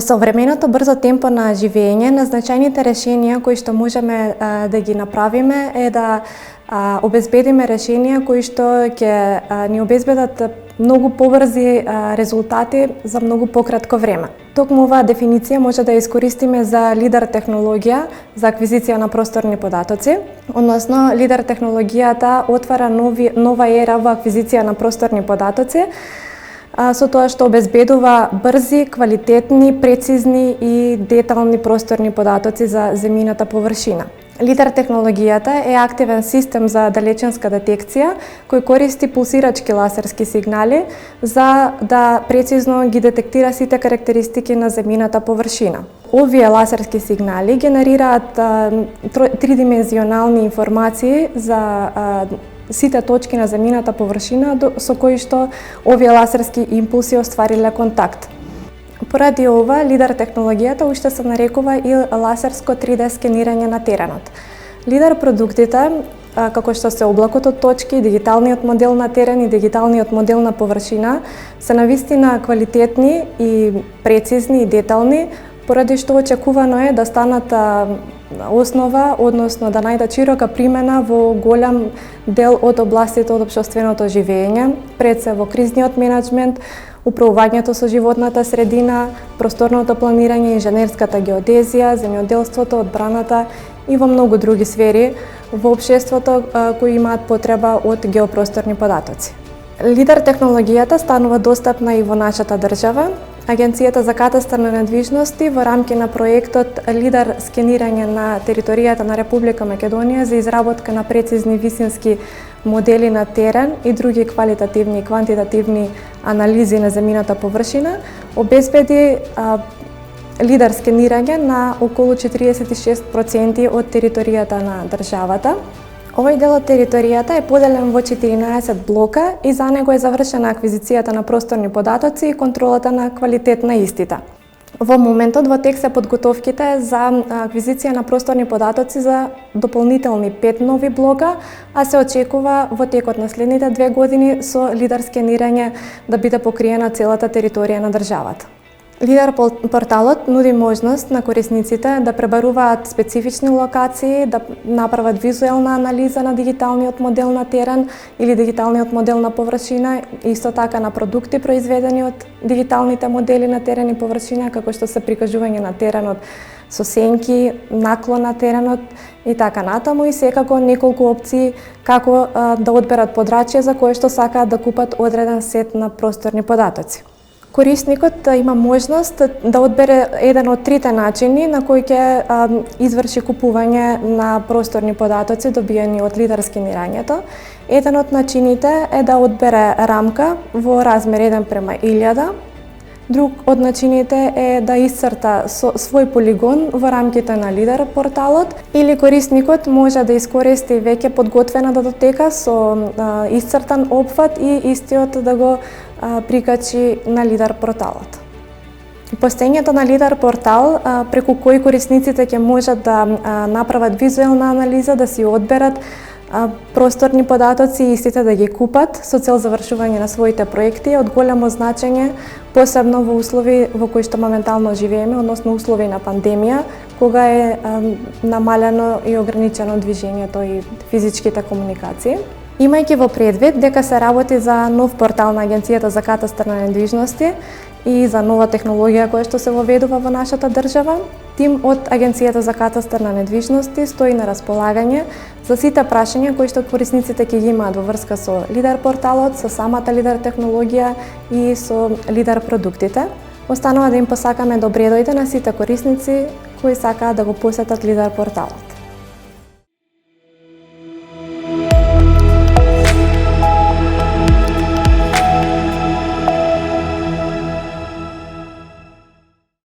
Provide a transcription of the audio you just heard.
Во современото брзо темпо на живење, најзначајните решенија кои што можеме да ги направиме е да обезбедиме решенија кои што ќе ни обезбедат многу побрзи резултати за многу пократко време. Токму оваа дефиниција може да ја искористиме за лидер технологија за аквизиција на просторни податоци, односно лидер технологијата отвара нова ера во аквизиција на просторни податоци, со тоа што обезбедува брзи, квалитетни, прецизни и детални просторни податоци за земјината површина. Лидер технологијата е активен систем за далеченска детекција кој користи пулсирачки лазерски сигнали за да прецизно ги детектира сите карактеристики на земјината површина. Овие лазерски сигнали генерираат тридимензионални информации за сите точки на земјината површина со кои што овие лазерски импулси оствариле контакт. Поради ова, лидер технологијата уште се нарекува и лазерско 3D скенирање на теренот. Лидер продуктите, како што се облакот од точки, дигиталниот модел на терен и дигиталниот модел на површина, се навистина квалитетни и прецизни и детални, поради што очекувано е да станат основа, односно да најдат широка примена во голем дел од областите од општественото живење, пред се во кризниот менеджмент, управувањето со животната средина, просторното планирање, инженерската геодезија, земјоделството, одбраната и во многу други сфери во општеството кои имаат потреба од геопросторни податоци. Лидер технологијата станува достапна и во нашата држава. Агенцијата за катастар на недвижности во рамки на проектот Лидер скенирање на територијата на Република Македонија за изработка на прецизни висински модели на терен и други квалитативни и квантитативни анализи на земјината површина обезбеди лидер скенирање на околу 46% од територијата на државата. Овој дел од територијата е поделен во 14 блока и за него е завршена аквизицијата на просторни податоци и контролата на квалитет на истите. Во моментот во тек се подготовките за аквизиција на просторни податоци за дополнителни 5 нови блока, а се очекува во текот на следните 2 години со лидер скенирање да биде покриена целата територија на државата. Лидер порталот нуди можност на корисниците да пребаруваат специфични локации, да направат визуелна анализа на дигиталниот модел на терен или дигиталниот модел на површина, исто така на продукти произведени од дигиталните модели на терен и површина, како што се прикажување на теренот со сенки, наклон на теренот и така натаму, и секако неколку опции како да одберат подрачје за кое што сакаат да купат одреден сет на просторни податоци. Корисникот има можност да одбере еден од трите начини на кои ќе изврши купување на просторни податоци добиени од лидер скенирањето. Еден од начините е да одбере рамка во размер 1:1000. Друг од начините е да исцрта свој полигон во рамките на лидер порталот, или корисникот може да искористи веќе подготвена датотека со исцртан опфат и истиот да го прикачи на лидер порталот. Постоењето на лидер портал преку кој корисниците ќе можат да направат визуелна анализа, да си одберат просторни податоци и истите да ги купат со цел завршување на своите проекти од големо значење, посебно во услови во кои што моментално живееме, односно услови на пандемија, кога е намалено и ограничено движењето и физичките комуникации. Имајќи во предвид дека се работи за нов портал на Агенцијата за катастар на недвижности и за нова технологија која што се воведува во нашата држава, тим од Агенцијата за катастар на недвижности стои на располагање за сите прашања кои што корисниците ќе ги имаат во врска со лидер порталот, со самата лидер технологија и со лидер продуктите. Останува да им посакаме добре дојде на сите корисници кои сакаат да го посетат лидер порталот.